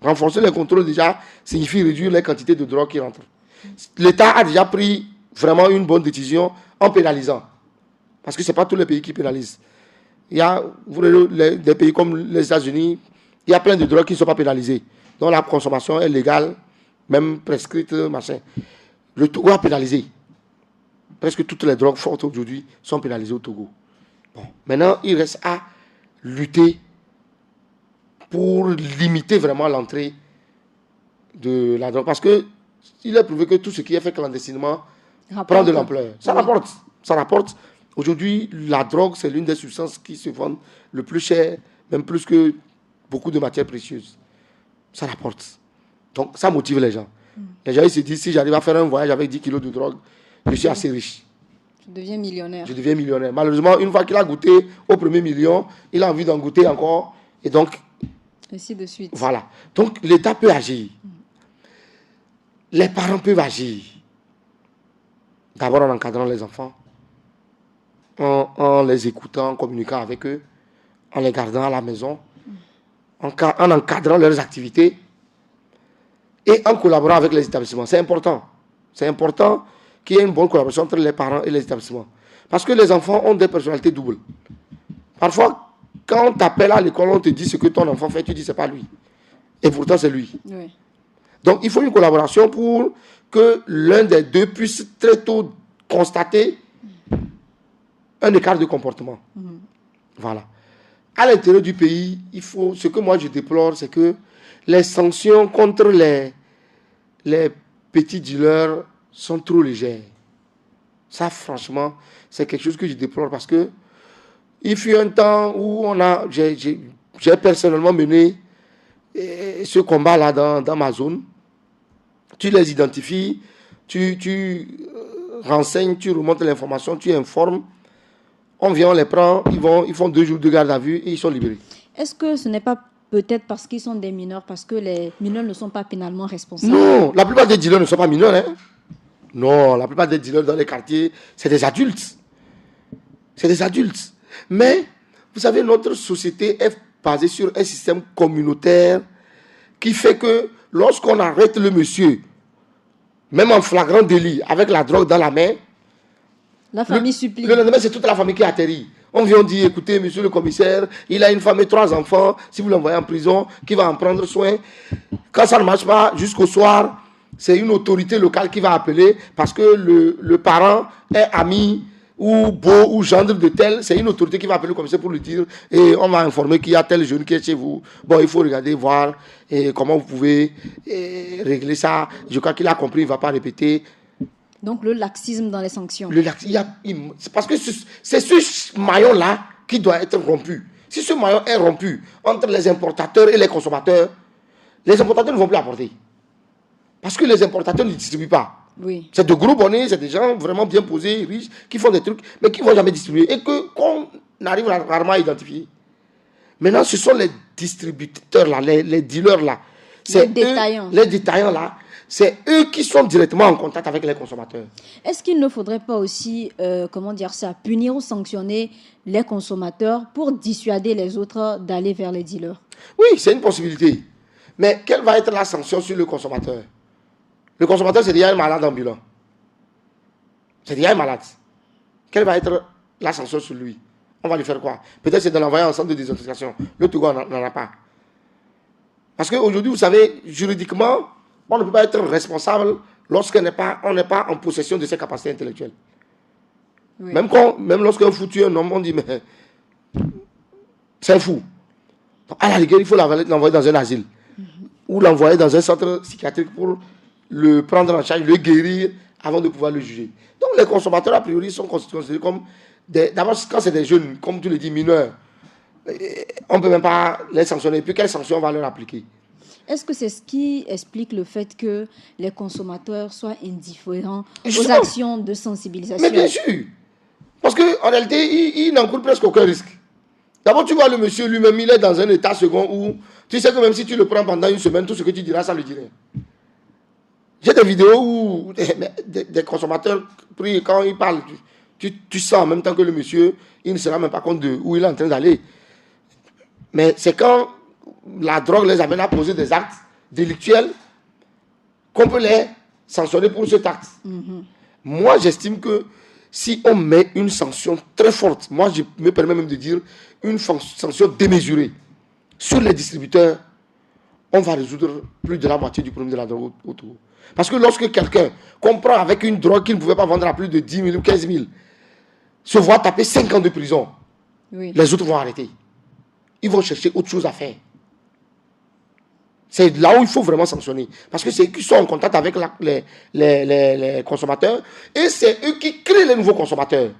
Speaker 2: Renforcer les contrôles, déjà, signifie réduire les quantités de drogue qui rentrent. L'État a déjà pris vraiment une bonne décision en pénalisant. Parce que ce n'est pas tous les pays qui pénalisent. Il y a des pays comme les États-Unis, il y a plein de drogues qui ne sont pas pénalisées. Donc la consommation est légale, même prescrite, machin. Le Togo a pénalisé. Presque toutes les drogues fortes aujourd'hui sont pénalisées au Togo. Bon. Maintenant, il reste à lutter pour limiter vraiment l'entrée de la drogue. Parce qu'il est prouvé que tout ce qui est fait clandestinement prend de l'ampleur. Ça rapporte. Ça rapporte. Aujourd'hui, la drogue, c'est l'une des substances qui se vendent le plus cher, même plus que beaucoup de matières précieuses. Ça rapporte. Donc, ça motive les gens. Les gens, ils se disent, si j'arrive à faire un voyage avec 10 kilos de drogue, je suis assez riche.
Speaker 1: Je deviens millionnaire.
Speaker 2: Je deviens millionnaire. Malheureusement, une fois qu'il a goûté au premier million, il a envie d'en goûter encore. Et donc,
Speaker 1: ainsi de suite.
Speaker 2: Voilà. Donc, l'État peut agir. Les parents peuvent agir. D'abord en encadrant les enfants, en les écoutant, en communiquant avec eux, en les gardant à la maison, en encadrant leurs activités et en collaborant avec les établissements. C'est important. C'est important qu'il y ait une bonne collaboration entre les parents et les établissements. Parce que les enfants ont des personnalités doubles. Parfois, quand on t'appelle à l'école, on te dit ce que ton enfant fait, tu dis c'est pas lui. Et pourtant, c'est lui.
Speaker 1: Oui.
Speaker 2: Donc, il faut une collaboration pour que l'un des deux puisse très tôt constater un écart de comportement. Voilà. À l'intérieur du pays, ce que moi je déplore, c'est que les sanctions contre les petits dealers sont trop légères. Ça, franchement, c'est quelque chose que je déplore parce que il fut un temps où j'ai personnellement mené ce combat-là dans ma zone. Tu les identifies, tu renseignes, tu remontes l'information, tu informes. On vient, on les prend, ils font 2 jours de garde à vue et ils sont libérés.
Speaker 1: Est-ce que ce n'est pas peut-être parce qu'ils sont des mineurs, parce que les mineurs ne sont pas pénalement responsables?
Speaker 2: Non, la plupart des dealers ne sont pas mineurs. Hein? Non, la plupart des dealers dans les quartiers, c'est des adultes. C'est des adultes. Mais, vous savez, notre société est basée sur un système communautaire qui fait que lorsqu'on arrête le monsieur, même en flagrant délit, avec la drogue dans la main,
Speaker 1: La famille supplie.
Speaker 2: Le lendemain, c'est toute la famille qui atterrit. On vient dire, écoutez, monsieur le commissaire, il a une femme et 3 enfants. Si vous l'envoyez en prison, qui va en prendre soin? Quand ça ne marche pas, jusqu'au soir, c'est une autorité locale qui va appeler parce que le parent est ami ou beau ou gendre de tel. C'est une autorité qui va appeler le commissaire pour lui dire et on va informer qu'il y a tel jeune qui est chez vous. Bon, il faut regarder, voir comment vous pouvez régler ça. Je crois qu'il a compris, il ne va pas répéter.
Speaker 1: Donc le laxisme dans les sanctions.
Speaker 2: C'est parce que c'est ce maillon-là qui doit être rompu. Si ce maillon est rompu entre les importateurs et les consommateurs, les importateurs ne vont plus apporter. Parce que les importateurs ne distribuent pas.
Speaker 1: Oui.
Speaker 2: C'est de gros bonnets, c'est des gens vraiment bien posés, riches, qui font des trucs, mais qui ne vont jamais distribuer. Et qu'on arrive rarement à identifier. Maintenant, ce sont les distributeurs-là, les dealers-là.
Speaker 1: Les détaillants.
Speaker 2: Les détaillants-là. C'est eux qui sont directement en contact avec les consommateurs.
Speaker 1: Est-ce qu'il ne faudrait pas aussi, punir ou sanctionner les consommateurs pour dissuader les autres d'aller vers les dealers?
Speaker 2: Oui, c'est une possibilité. Mais quelle va être la sanction sur le consommateur? Le consommateur, c'est déjà un malade ambulant. C'est déjà un malade. Quelle va être la sanction sur lui? On va lui faire quoi? Peut-être c'est de l'envoyer en centre de désintoxication. Le Togo n'en a pas. Parce qu'aujourd'hui, vous savez, juridiquement, on ne peut pas être responsable lorsqu'on n'est pas en possession de ses capacités intellectuelles. Oui. Même lorsqu'un fou tue un homme, on dit, mais c'est un fou. Donc, à la rigueur, il faut l'envoyer dans un asile. Ou l'envoyer dans un centre psychiatrique pour le prendre en charge, le guérir avant de pouvoir le juger. Donc les consommateurs, a priori, sont considérés comme d'abord, quand c'est des jeunes, comme tu le dis, mineurs, on ne peut même pas les sanctionner. Et puis quelles sanctions on va leur appliquer?
Speaker 1: Est-ce que c'est ce qui explique le fait que les consommateurs soient indifférents aux actions de sensibilisation?
Speaker 2: Mais bien sûr. Parce qu'en réalité, il n'encourt presque aucun risque. D'abord, tu vois le monsieur lui-même, il est dans un état second où tu sais que même si tu le prends pendant une semaine, tout ce que tu diras, ça ne le dirait. J'ai des vidéos où des consommateurs, quand ils parlent, tu sens en même temps que le monsieur, il ne se rend même pas compte de où il est en train d'aller. Mais c'est quand la drogue les amène à poser des actes délictuels qu'on peut les sanctionner pour cet acte. Moi, j'estime que si on met une sanction très forte, moi je me permets même de dire une sanction démesurée sur les distributeurs, on va résoudre plus de la moitié du problème de la drogue autour. Parce que lorsque quelqu'un comprend avec une drogue qu'il ne pouvait pas vendre à plus de 10 000 ou 15 000, se voit taper 5 ans de prison, oui, les autres vont arrêter. Ils vont chercher autre chose à faire. C'est là où il faut vraiment sanctionner. Parce que c'est eux qui sont en contact avec les consommateurs et c'est eux qui créent les nouveaux consommateurs.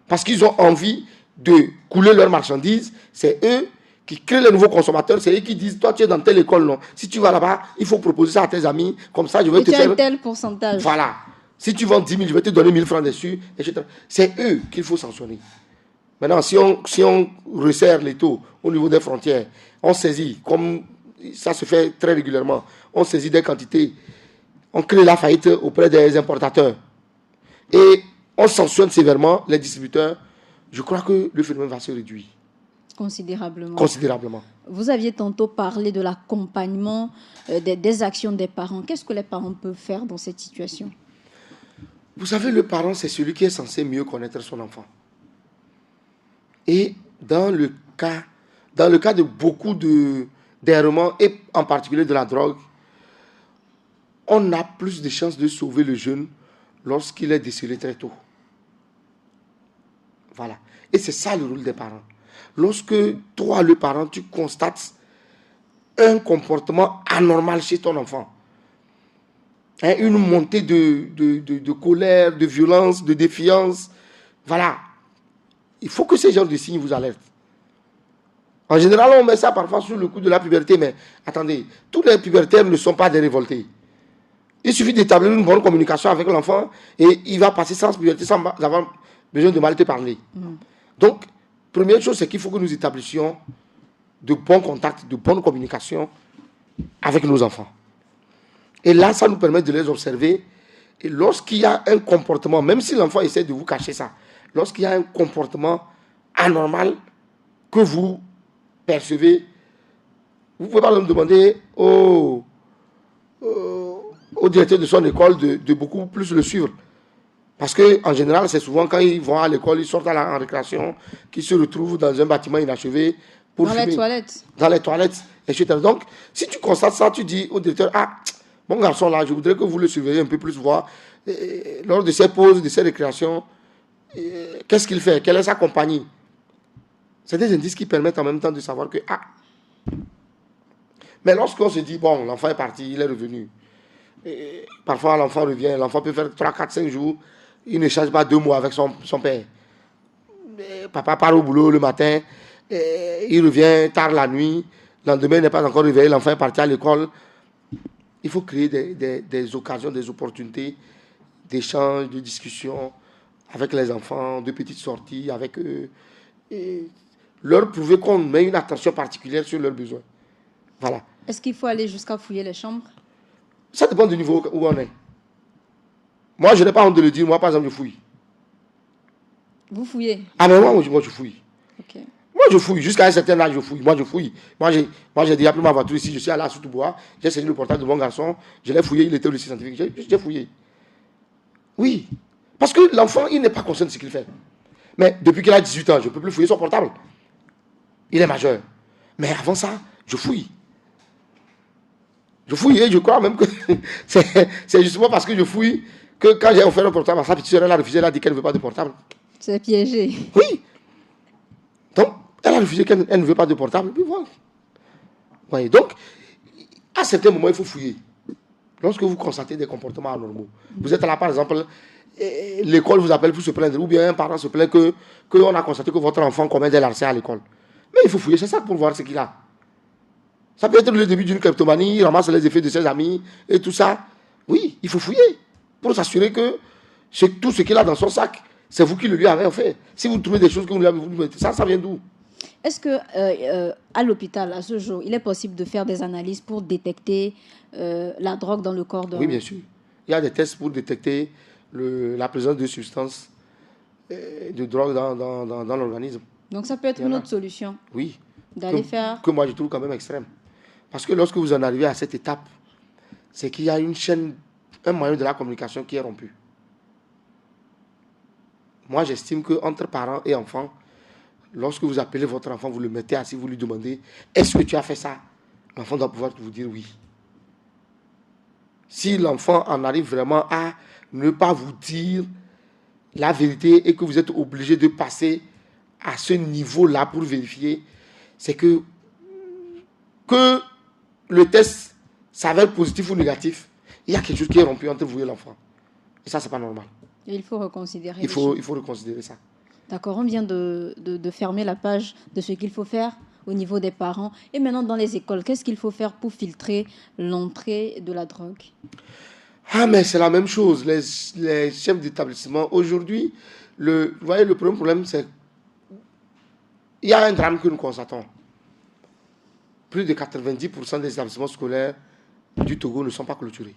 Speaker 2: Parce qu'ils ont envie de couler leurs marchandises. C'est eux qui créent les nouveaux consommateurs. C'est eux qui disent, toi tu es dans telle école, non. Si tu vas là-bas, il faut proposer ça à tes amis. Comme ça, je vais te faire...
Speaker 1: un tel pourcentage.
Speaker 2: Voilà. Si tu vends 10 000, je vais te donner 1 000 francs dessus, etc. C'est eux qu'il faut sanctionner. Maintenant, si on resserre les taux au niveau des frontières, on saisit, comme ça se fait très régulièrement, on saisit des quantités, on crée la faillite auprès des importateurs et on sanctionne sévèrement les distributeurs, je crois que le phénomène va se réduire.
Speaker 1: Considérablement.
Speaker 2: Considérablement.
Speaker 1: Vous aviez tantôt parlé de l'accompagnement des actions des parents. Qu'est-ce que les parents peuvent faire dans cette situation?
Speaker 2: Vous savez, le parent, c'est celui qui est censé mieux connaître son enfant. Et dans le cas de beaucoup d'errements, et en particulier de la drogue, on a plus de chances de sauver le jeune lorsqu'il est décelé très tôt. Voilà. Et c'est ça le rôle des parents. Lorsque toi, le parent, tu constates un comportement anormal chez ton enfant, une montée de colère, de violence, de défiance, voilà. Il faut que ces genres de signes vous alertent. En général, on met ça parfois sous le coup de la puberté, mais attendez, tous les pubertaires ne sont pas des révoltés. Il suffit d'établir une bonne communication avec l'enfant et il va passer sans puberté, sans avoir besoin de mal te parler. Donc, première chose, c'est qu'il faut que nous établissions de bons contacts, de bonnes communications avec nos enfants. Et là, ça nous permet de les observer. Et lorsqu'il y a un comportement, même si l'enfant essaie de vous cacher ça, lorsqu'il y a un comportement anormal que vous percevez, vous pouvez par exemple demander au directeur de son école de beaucoup plus le suivre. Parce qu'en général, c'est souvent quand ils vont à l'école, ils sortent en récréation, qu'ils se retrouvent dans un bâtiment inachevé pour fumer.
Speaker 1: Dans les toilettes.
Speaker 2: Dans les toilettes, etc. Donc, si tu constates ça, tu dis au directeur, ah, bon garçon là, je voudrais que vous le surveillez un peu plus, voir lors de ses pauses, de ses récréations, qu'est-ce qu'il fait, quelle est sa compagnie. C'est des indices qui permettent en même temps de savoir que, ah. Mais lorsqu'on se dit, bon, l'enfant est parti, il est revenu. Et parfois, l'enfant revient, l'enfant peut faire 3, 4, 5 jours, il ne change pas 2 mois avec son père. Et papa part au boulot le matin, il revient tard la nuit, le lendemain il n'est pas encore réveillé, l'enfant est parti à l'école. Il faut créer des occasions, des opportunités d'échange, de discussion avec les enfants, de petites sorties avec eux, et leur prouver qu'on met une attention particulière sur leurs besoins. Voilà.
Speaker 1: Est-ce qu'il faut aller jusqu'à fouiller les chambres?
Speaker 2: Ça dépend du niveau où on est. Moi, je n'ai pas honte de le dire. Moi, par exemple, je fouille.
Speaker 1: Vous fouillez?
Speaker 2: Ah, mais moi, je fouille.
Speaker 1: Ok.
Speaker 2: Moi, je fouille. Jusqu'à un certain âge, je fouille. Moi, je fouille. Moi, j'ai déjà pris ma voiture ici. Je suis allé à Soutoubois. J'ai saisi le portable de mon garçon. Je l'ai fouillé. Il était au lycée scientifique. J'ai fouillé. Oui. Parce que l'enfant, il n'est pas conscient de ce qu'il fait. Mais depuis qu'il a 18 ans, je ne peux plus fouiller son portable. Il est majeur. Mais avant ça, je fouille. Je fouille et je crois même que c'est justement parce que je fouille que quand j'ai offert un portable à sa petite soeur, elle a refusé, elle a dit qu'elle ne veut pas de portable.
Speaker 1: C'est piégé.
Speaker 2: Oui. Donc, elle a refusé qu'elle ne veut pas de portable. Puis voilà. Oui. Donc, à certains moments, il faut fouiller. Lorsque vous constatez des comportements anormaux, vous êtes là, par exemple, l'école vous appelle pour se plaindre, ou bien un parent se plaint qu'on a constaté que votre enfant commet des larcins à l'école. Mais il faut fouiller, c'est ça pour voir ce qu'il a. Ça peut être le début d'une kleptomanie, il ramasse les effets de ses amis et tout ça. Oui, il faut fouiller pour s'assurer que tout ce qu'il a dans son sac, c'est vous qui le lui avez fait. Si vous trouvez des choses que vous lui avez mettez, ça vient d'où?
Speaker 1: Est-ce que à l'hôpital, à ce jour, il est possible de faire des analyses pour détecter la drogue dans le corps de...
Speaker 2: Oui, bien sûr. Il y a des tests pour détecter la présence de substances de drogue dans l'organisme.
Speaker 1: Donc ça peut être une autre solution.
Speaker 2: Oui.
Speaker 1: D'aller faire...
Speaker 2: Que moi je trouve quand même extrême. Parce que lorsque vous en arrivez à cette étape, c'est qu'il y a une chaîne, un moyen de la communication qui est rompu. Moi, j'estime qu'entre parents et enfants, lorsque vous appelez votre enfant, vous le mettez assis, vous lui demandez « Est-ce que tu as fait ça ?» L'enfant doit pouvoir vous dire oui. Si l'enfant en arrive vraiment à ne pas vous dire la vérité et que vous êtes obligé de passer à ce niveau-là pour vérifier, c'est que le test s'avère positif ou négatif, il y a quelque chose qui est rompu entre vous et l'enfant. Et ça, c'est pas normal.
Speaker 1: Et il faut reconsidérer.
Speaker 2: Il faut reconsidérer ça.
Speaker 1: D'accord, on vient de fermer la page de ce qu'il faut faire au niveau des parents. Et maintenant, dans les écoles, qu'est-ce qu'il faut faire pour filtrer l'entrée de la drogue?
Speaker 2: Ah, mais c'est la même chose. Les chefs d'établissement, aujourd'hui, vous voyez, le premier problème, c'est il y a un drame que nous constatons. Plus de 90% des établissements scolaires du Togo ne sont pas clôturés.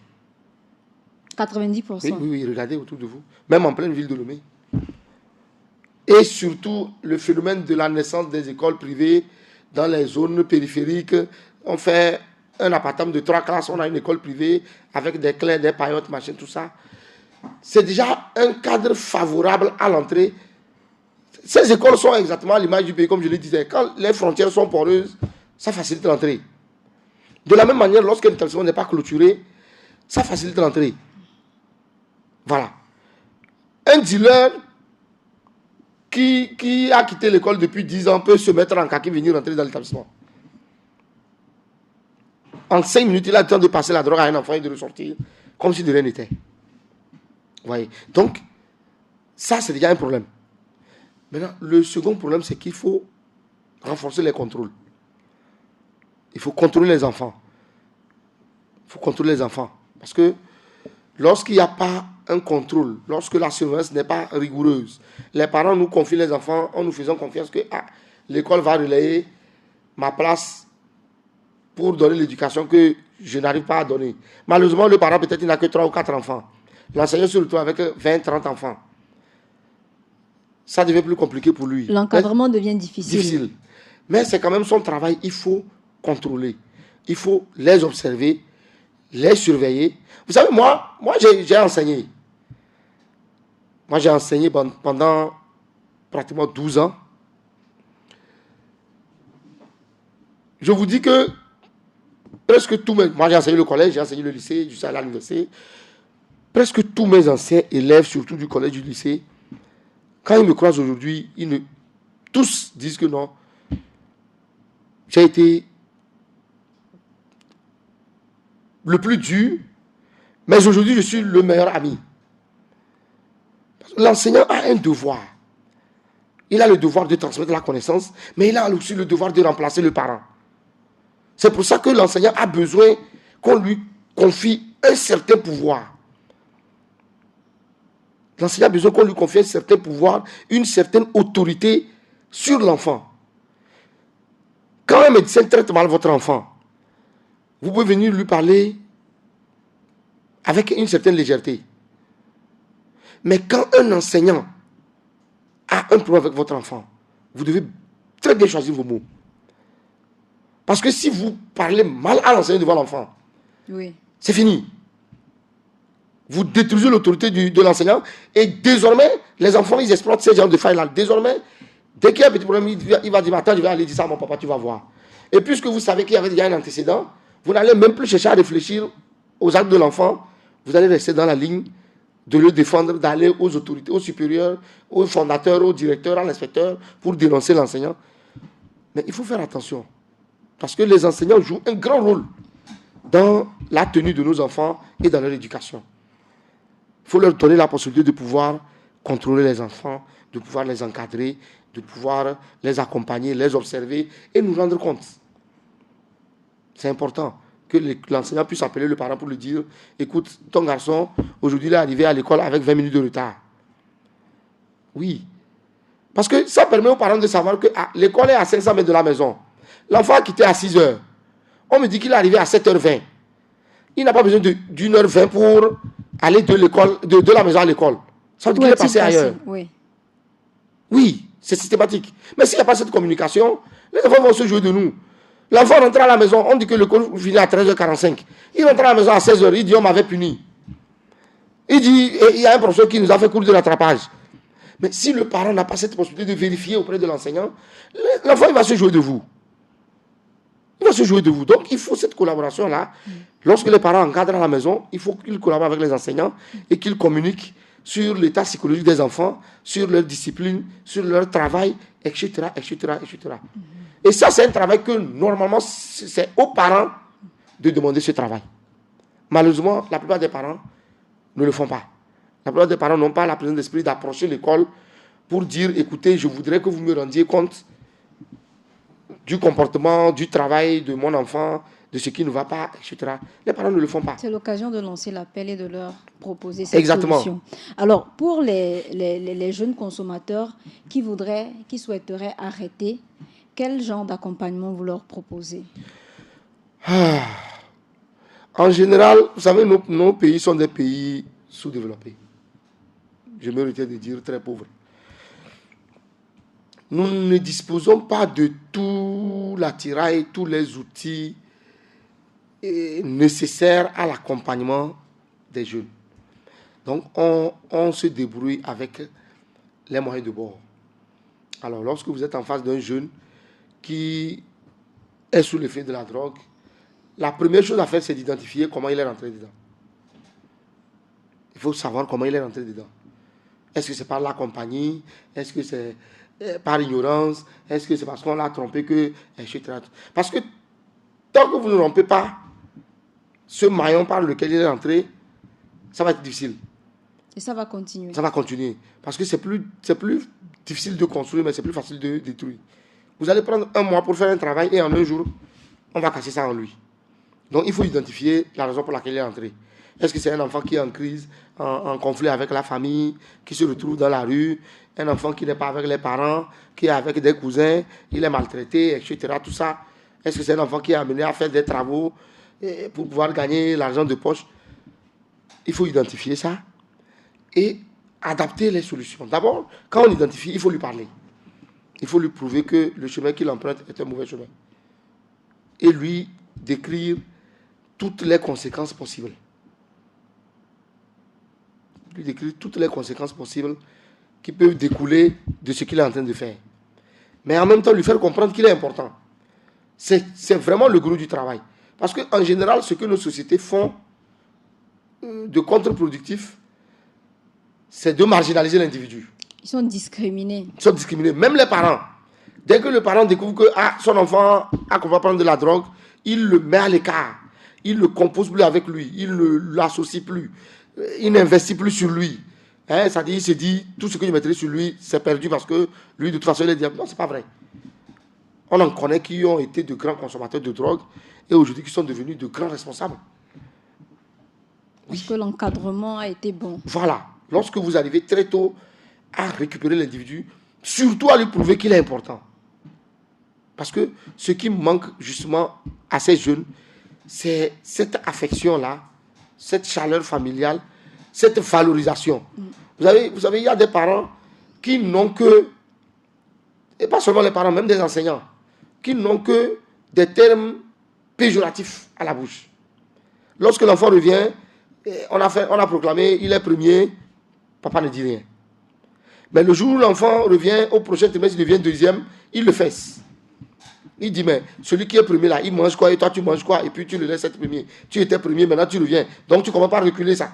Speaker 1: 90%?
Speaker 2: Oui, regardez autour de vous. Même en pleine ville de Lomé. Et surtout, le phénomène de la naissance des écoles privées dans les zones périphériques. On fait un appartement de 3 classes, on a une école privée avec des clés, des paillotes, machin, tout ça. C'est déjà un cadre favorable à l'entrée. Ces écoles sont exactement à l'image du pays, comme je le disais. Quand les frontières sont poreuses, ça facilite l'entrée. De la même manière, lorsqu'un établissement n'est pas clôturé, ça facilite l'entrée. Voilà. Un dealer qui a quitté l'école depuis 10 ans peut se mettre en kaki et venir rentrer dans l'établissement. En 5 minutes, il a le temps de passer la drogue à un enfant et de ressortir comme si de rien n'était. Vous voyez. Donc, ça, c'est déjà un problème. Maintenant, le second problème, c'est qu'il faut renforcer les contrôles. Il faut contrôler les enfants. Il faut contrôler les enfants. Parce que lorsqu'il n'y a pas un contrôle, lorsque la surveillance n'est pas rigoureuse, les parents nous confient les enfants en nous faisant confiance que l'école va relayer ma place pour donner l'éducation que je n'arrive pas à donner. Malheureusement, le parent, peut-être, il n'a que 3 ou 4 enfants. L'enseignant se retrouve avec 20, 30 enfants. Ça devient plus compliqué pour lui.
Speaker 1: L'encadrement devient difficile.
Speaker 2: Mais c'est quand même son travail. Il faut contrôler. Il faut les observer, les surveiller. Vous savez, moi j'ai enseigné. Moi, j'ai enseigné pendant pratiquement 12 ans. Je vous dis que presque tous mes... Moi, j'ai enseigné le collège, j'ai enseigné le lycée, jusqu'à l'université. Presque tous mes anciens élèves, surtout du collège, du lycée, quand ils me croisent aujourd'hui, tous disent que non. J'ai été le plus dur, mais aujourd'hui, je suis le meilleur ami. L'enseignant a un devoir. Il a le devoir de transmettre la connaissance, mais il a aussi le devoir de remplacer le parent. C'est pour ça que l'enseignant a besoin qu'on lui confie un certain pouvoir. L'enseignant a besoin qu'on lui confie un certain pouvoir, une certaine autorité sur l'enfant. Quand un médecin traite mal votre enfant, vous pouvez venir lui parler avec une certaine légèreté. Mais quand un enseignant a un problème avec votre enfant, vous devez très bien choisir vos mots. Parce que si vous parlez mal à l'enseignant devant l'enfant,
Speaker 1: oui, c'est
Speaker 2: fini. Vous détruisez l'autorité de l'enseignant et désormais, les enfants, ils exploitent ces genres de failles-là. Désormais, dès qu'il y a un petit problème, il va dire, attends, je vais aller dire ça à mon papa, tu vas voir. Et puisque vous savez qu'il y avait déjà un antécédent, vous n'allez même plus chercher à réfléchir aux actes de l'enfant, vous allez rester dans la ligne de le défendre, d'aller aux autorités, aux supérieurs, aux fondateurs, aux directeurs, à l'inspecteur, pour dénoncer l'enseignant. Mais il faut faire attention, parce que les enseignants jouent un grand rôle dans la tenue de nos enfants et dans leur éducation. Il faut leur donner la possibilité de pouvoir contrôler les enfants, de pouvoir les encadrer, de pouvoir les accompagner, les observer et nous rendre compte. C'est important que l'enseignant puisse appeler le parent pour lui dire, écoute, ton garçon, aujourd'hui, il est arrivé à l'école avec 20 minutes de retard. Oui. Parce que ça permet aux parents de savoir que l'école est à 500 mètres de la maison. L'enfant a quitté à 6 heures. On me dit qu'il est arrivé à 7h20. Il n'a pas besoin d'une heure 20 pour aller de la maison à l'école. Ça veut dire qu'il est passé ailleurs.
Speaker 1: Oui.
Speaker 2: Oui, c'est systématique. Mais s'il n'y a pas cette communication, les enfants vont se jouer de nous. L'enfant rentre à la maison, on dit que l'école finit à 13h45. Il rentre à la maison à 16h, il dit on m'avait puni. Il dit, il y a un professeur qui nous a fait cours de rattrapage. Mais si le parent n'a pas cette possibilité de vérifier auprès de l'enseignant, l'enfant il va se jouer de vous. Il va se jouer de vous. Donc il faut cette collaboration-là. Lorsque les parents encadrent à la maison, il faut qu'ils collaborent avec les enseignants et qu'ils communiquent sur l'état psychologique des enfants, sur leur discipline, sur leur travail, etc., etc., etc. Et ça, c'est un travail que, normalement, c'est aux parents de demander ce travail. Malheureusement, la plupart des parents ne le font pas. La plupart des parents n'ont pas la présence d'esprit d'approcher l'école pour dire, écoutez, je voudrais que vous me rendiez compte du comportement, du travail de mon enfant, de ce qui ne va pas, etc. Les parents ne le font pas.
Speaker 1: C'est l'occasion de lancer l'appel et de leur proposer cette solution. Alors, pour les jeunes consommateurs qui souhaiteraient arrêter, quel genre d'accompagnement vous leur proposez?
Speaker 2: En général, vous savez, nos pays sont des pays sous-développés. Je me retiens de dire très pauvres. Nous ne disposons pas de tout l'attirail, tous les outils nécessaires à l'accompagnement des jeunes. Donc, on se débrouille avec les moyens de bord. Alors, lorsque vous êtes en face d'un jeune qui est sous l'effet de la drogue, la première chose à faire, c'est d'identifier comment il est rentré dedans. Il faut savoir comment il est rentré dedans. Est-ce que c'est par la compagnie? Est-ce que c'est par ignorance? Est-ce que c'est parce qu'on l'a trompé que... etc. Parce que tant que vous ne rompez pas ce maillon par lequel il est rentré, ça va être difficile.
Speaker 1: Et ça va continuer.
Speaker 2: Ça va continuer. Parce que c'est plus difficile de construire, mais c'est plus facile de détruire. Vous allez prendre 1 mois pour faire un travail et en 1 jour, on va casser ça en lui. Donc, il faut identifier la raison pour laquelle il est entré. Est-ce que c'est un enfant qui est en crise, en conflit avec la famille, qui se retrouve dans la rue, un enfant qui n'est pas avec les parents, qui est avec des cousins, il est maltraité, etc. Tout ça. Est-ce que c'est un enfant qui est amené à faire des travaux pour pouvoir gagner l'argent de poche? Il faut identifier ça et adapter les solutions. D'abord, quand on identifie, il faut lui parler. Il faut lui prouver que le chemin qu'il emprunte est un mauvais chemin. Et lui décrire toutes les conséquences possibles. lui décrire toutes les conséquences possibles qui peuvent découler de ce qu'il est en train de faire. Mais en même temps, lui faire comprendre qu'il est important. C'est vraiment le gros du travail. Parce qu'en général, ce que nos sociétés font de contre-productif, c'est de marginaliser l'individu.
Speaker 1: Ils sont discriminés.
Speaker 2: Ils sont discriminés. Même les parents. Dès que le parent découvre que son enfant qu'on va prendre de la drogue, il le met à l'écart. Il ne compose plus avec lui. Il ne l'associe plus. Il n'investit plus sur lui. C'est-à-dire, il se dit, tout ce que je mettrai sur lui, c'est perdu parce que lui, de toute façon, il est diable. Non, ce n'est pas vrai. On en connaît qui ont été de grands consommateurs de drogue et aujourd'hui qui sont devenus de grands responsables.
Speaker 1: Parce que l'encadrement a été bon.
Speaker 2: Voilà. Lorsque vous arrivez très tôt à récupérer l'individu, surtout à lui prouver qu'il est important. Parce que ce qui manque justement à ces jeunes, c'est cette affection-là, cette chaleur familiale, cette valorisation. Vous savez, il y a des parents qui n'ont que, et pas seulement les parents, même des enseignants, qui n'ont que des termes péjoratifs à la bouche. Lorsque l'enfant revient, on a proclamé, il est premier, papa ne dit rien. Mais le jour où l'enfant revient, au prochain trimestre, il devient deuxième, il le fesse. Il dit, mais celui qui est premier là, il mange quoi et toi tu manges quoi? Et puis tu le laisses être premier. Tu étais premier, maintenant tu reviens. Donc tu ne commences pas à reculer ça.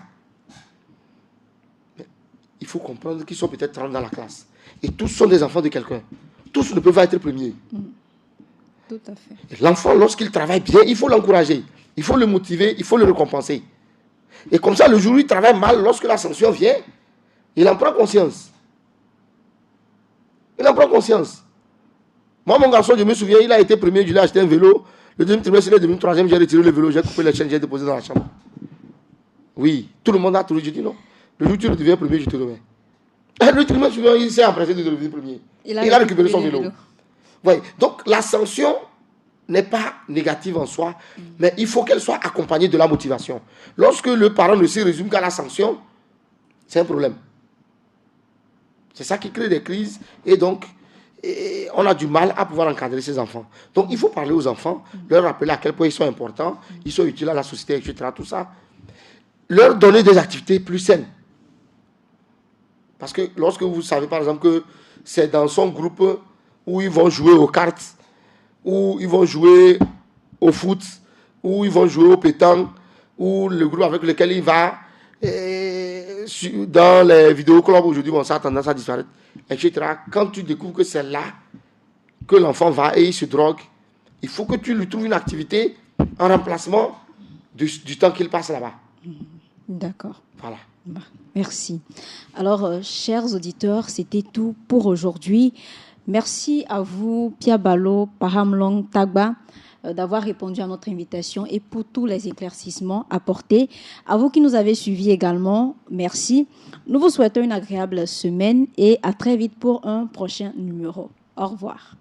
Speaker 2: Mais il faut comprendre qu'ils sont peut-être 30 dans la classe. Et tous sont des enfants de quelqu'un. Tous ne peuvent pas être premiers.
Speaker 1: Tout à fait.
Speaker 2: L'enfant, lorsqu'il travaille bien, il faut l'encourager. Il faut le motiver, il faut le récompenser. Et comme ça, le jour où il travaille mal, lorsque la sanction vient, il en prend conscience. Il en prend conscience. Moi, mon garçon, je me souviens, il a été premier, je lui ai acheté un vélo. Le deuxième trimestre, il est devenu troisième, j'ai retiré le vélo, j'ai coupé les chaînes, j'ai déposé dans la chambre. Oui, tout le monde a trouvé, je dis non. Le jour où tu deviens premier, je te remets. Le trimestre suivant, il s'est empressé de devenir premier. Il a récupéré son vélo. Oui, donc la sanction n'est pas négative en soi, mais il faut qu'elle soit accompagnée de la motivation. Lorsque le parent ne se résume qu'à la sanction, c'est un problème. C'est ça qui crée des crises et donc on a du mal à pouvoir encadrer ces enfants. Donc il faut parler aux enfants, leur rappeler à quel point ils sont importants, ils sont utiles à la société, etc. Tout ça. Leur donner des activités plus saines. Parce que lorsque vous savez par exemple que c'est dans son groupe où ils vont jouer aux cartes, où ils vont jouer au foot, où ils vont jouer au pétanque, ou le groupe avec lequel il va, dans les vidéoclubs aujourd'hui, bon, ça a tendance à disparaître, etc. Quand tu découvres que c'est là que l'enfant va et il se drogue, il faut que tu lui trouves une activité en remplacement du temps qu'il passe là-bas.
Speaker 1: D'accord.
Speaker 2: Voilà.
Speaker 1: Merci. Alors, chers auditeurs, c'était tout pour aujourd'hui. Merci à vous, Pia Balo, Pahamlong Tagba, d'avoir répondu à notre invitation et pour tous les éclaircissements apportés. À vous qui nous avez suivis également, merci. Nous vous souhaitons une agréable semaine et à très vite pour un prochain numéro. Au revoir.